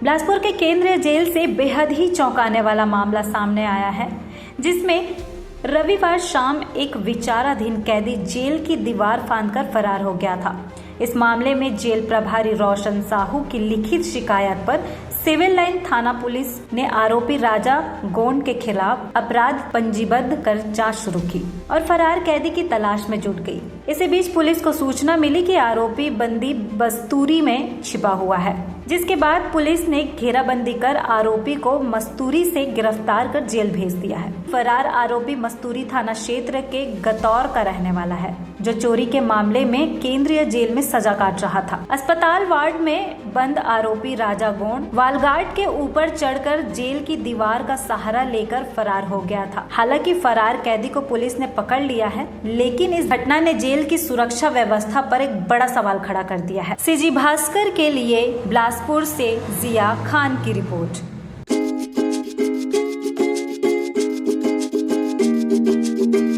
बिलासपुर के केंद्रीय जेल से बेहद ही चौंकाने वाला मामला सामने आया है, जिसमें रविवार शाम एक विचाराधीन कैदी जेल की दीवार फांदकर फरार हो गया था। इस मामले में जेल प्रभारी रोशन साहू की लिखित शिकायत पर सिविल लाइन थाना पुलिस ने आरोपी राजा गोंड के खिलाफ अपराध पंजीबद्ध कर जांच शुरू की और फरार कैदी की तलाश में जुट गई। इसी बीच पुलिस को सूचना मिली कि आरोपी बंदी मस्तूरी में छिपा हुआ है, जिसके बाद पुलिस ने घेराबंदी कर आरोपी को मस्तूरी से गिरफ्तार कर जेल भेज दिया है। फरार आरोपी मस्तूरी थाना क्षेत्र के गतौर का रहने वाला है, जो चोरी के मामले में केंद्रीय जेल में सजा काट रहा था। अस्पताल वार्ड में बंद आरोपी राजा गोंड वालगार्ड के ऊपर चढ़कर जेल की दीवार का सहारा लेकर फरार हो गया था। हालांकि फरार कैदी को पुलिस ने पकड़ लिया है, लेकिन इस घटना ने जेल की सुरक्षा व्यवस्था पर एक बड़ा सवाल खड़ा कर दिया है। सीजी भास्कर के लिए बिलासपुर से जिया खान की रिपोर्ट।